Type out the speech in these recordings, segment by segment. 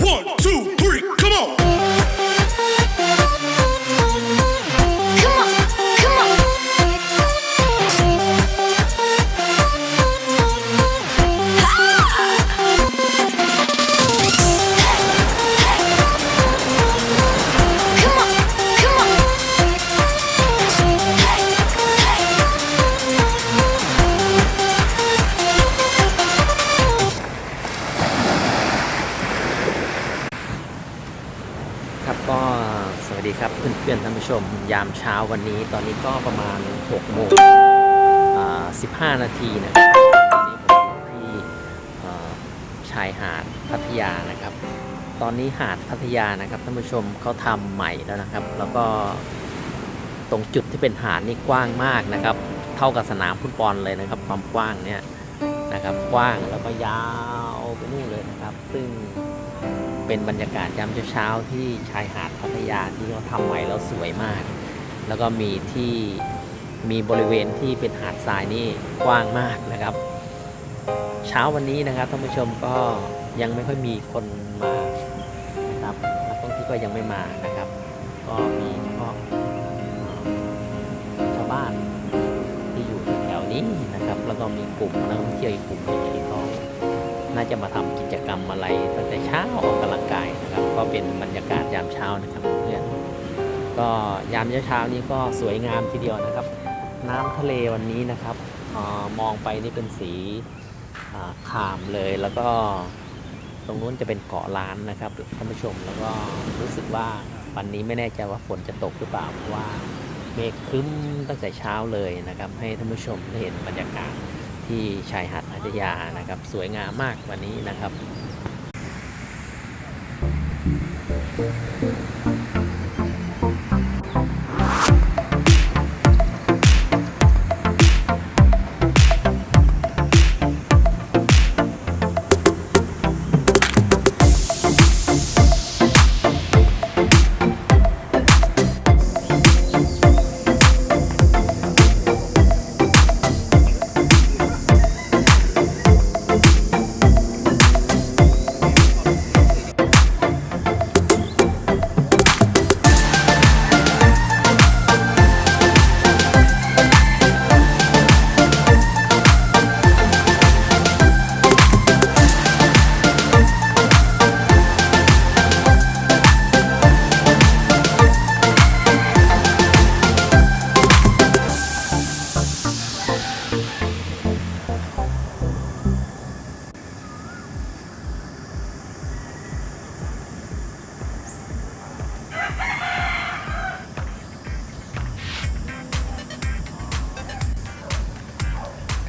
One, two, three, come on. Come on, come on. Come on, come on. ครับก็สวัสดีครับเพื่อนๆท่านผู้ชมยามเช้าวันนี้ตอนนี้ก็ประมาณ6 โมง 15 นาทีนะครับตอนนี้ผมอยู่ที่ชายหาดพัทยานะครับตอนนี้หาดพัทยานะครับท่านผู้ชมเขาทำใหม่แล้วนะครับแล้วก็ตรงจุดที่เป็นหาดนี่กว้างมากนะครับเท่ากับสนามฟุตบอลเลยนะครับความกว้างเนี่ยนะครับกว้างแล้วก็ยาวไปนู่นเลยนะครับซึ่งเป็นบรรยากาศยามเช้าๆที่ชายหาดพัทยาที่เขาทำใหม่แล้วสวยมากแล้วก็มีบริเวณที่เป็นหาดทรายนี่กว้างมากนะครับเช้าวันนี้นะครับท่านผู้ชมก็ยังไม่ค่อยมีคนมานะครับนักท่องเที่ยวก็ยังไม่มานะครับก็มีเฉพาะชาวบ้านที่อยู่แถวนี้นะครับแล้วก็มีกลุ่มนักท่องเที่ยวอีกกลุ่มนึงที่เขาน่าจะมาทำกิจกรรมอะไรตั้งแต่เช้าออกกำลังกายนะครับก็เป็นบรรยากาศยามเช้านะครับเพื่อนก็ยามเช้านี้ก็สวยงามทีเดียวนะครับน้ำทะเลวันนี้นะครับมองไปนี่เป็นสีครามเลยแล้วก็ตรงนู้นจะเป็นเกาะล้านนะครับท่านผู้ชมแล้วก็รู้สึกว่าวันนี้ไม่แน่ใจว่าฝนจะตกหรือเปล่าเพราะว่าเมฆครึ้มตั้งแต่เช้าเลยนะครับให้ท่านผู้ชมได้เห็นบรรยากาศที่ชายหาดพัทยานะครับสวยงามมากวันนี้นะครับ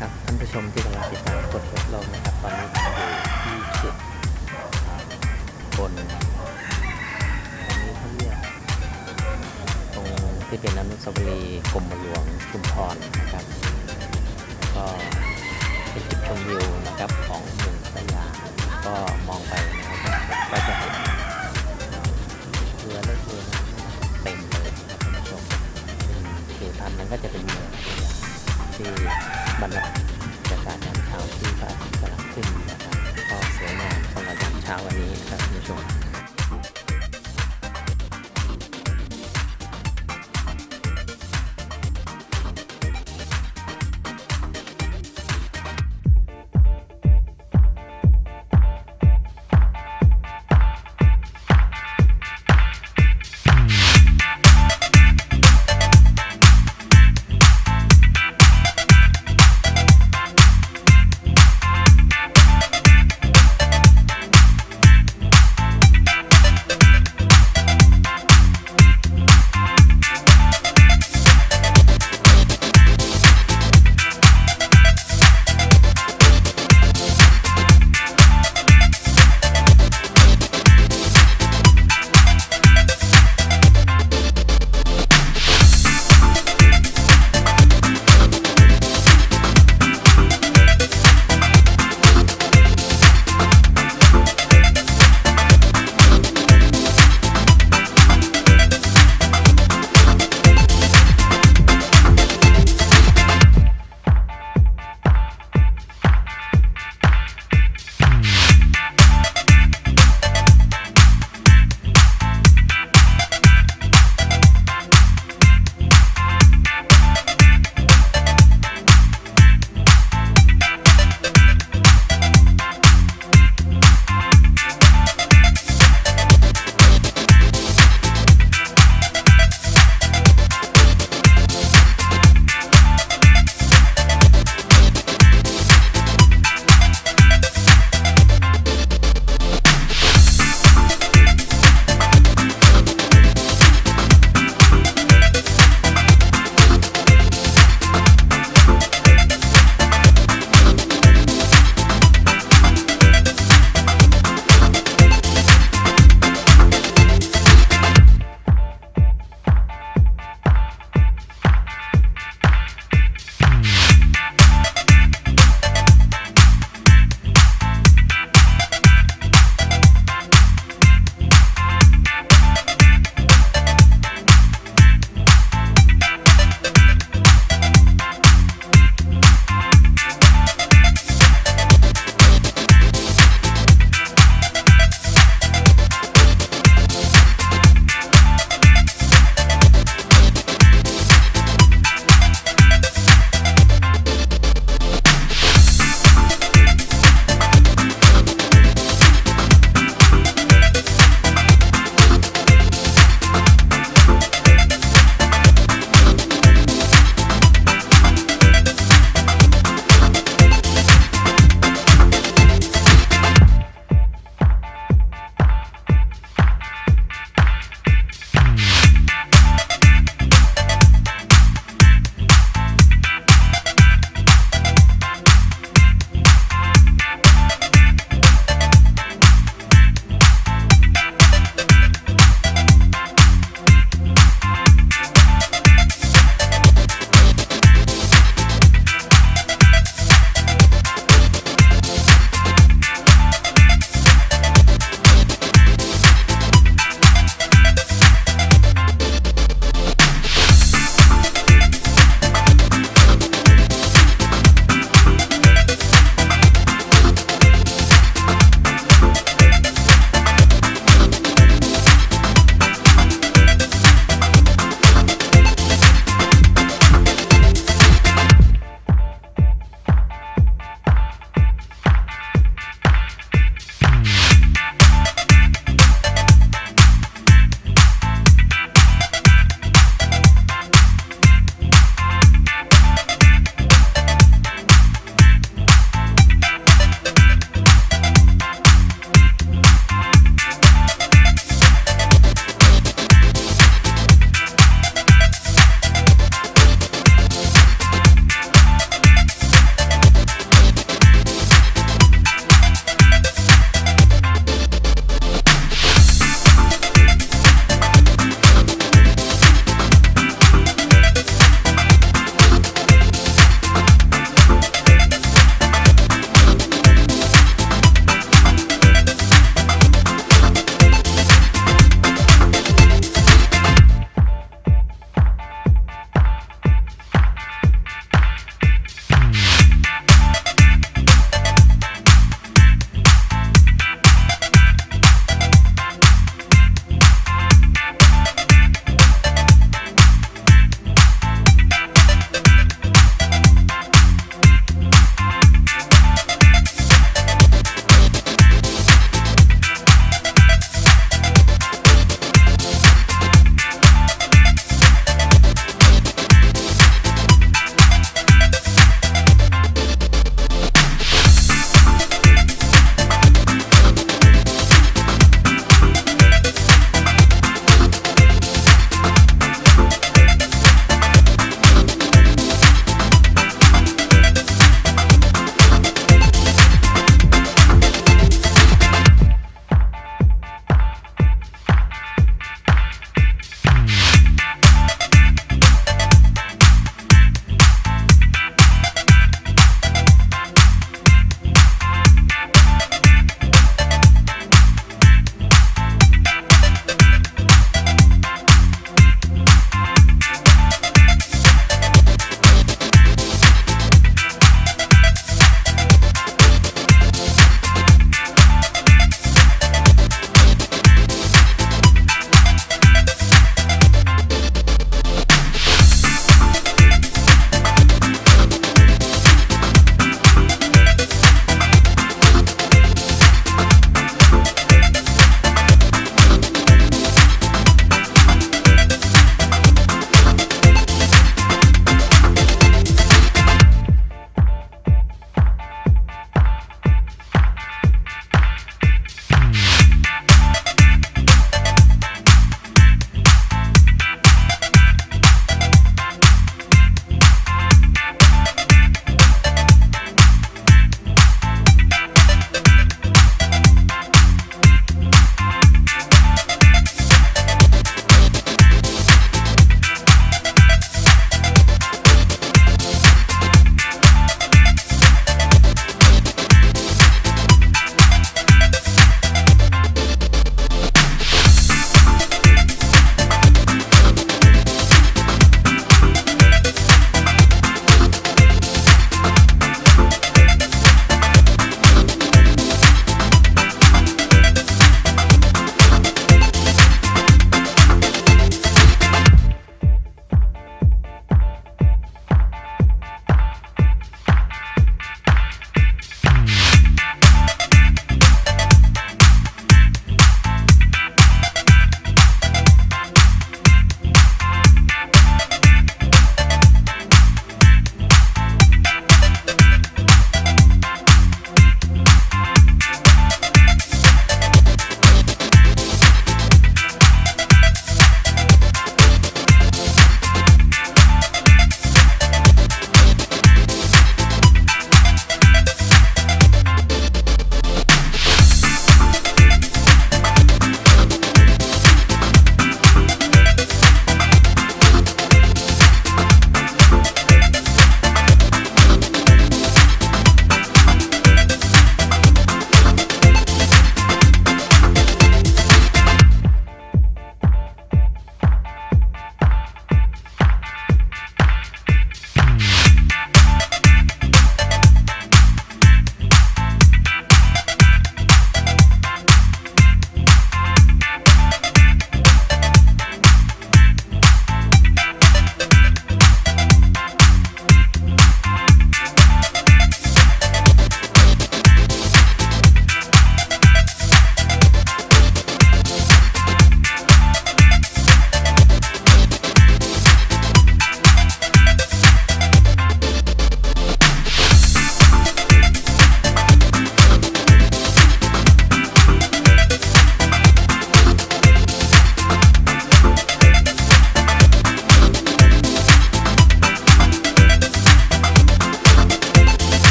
ครับท่านผู้ชมที่กำลังติดตามกดลงนะครับตอนนี้ผมอยู่ที่จุดบนตรงนี้เขาเรียกตรงที่เป็นอนุสาวรีย์กรมหลวงชุมพรนะครับก็เป็นจุดชมวิวนะครับของเมืองพัทยาก็มองไปนะครับก็จะเห็นเรือเล็กเรือเต็มเลยนะครับท่านผู้ชมเป็นทิวทัศน์นั้นก็จะเป็นเมืองพัทยาที่บรรยากาศยามเช้าที่พระอาทิตย์กำลังขึ้นนะครับก็สวยงามสำหรับยามเช้าวันนี้นะครับท่านผู้ชม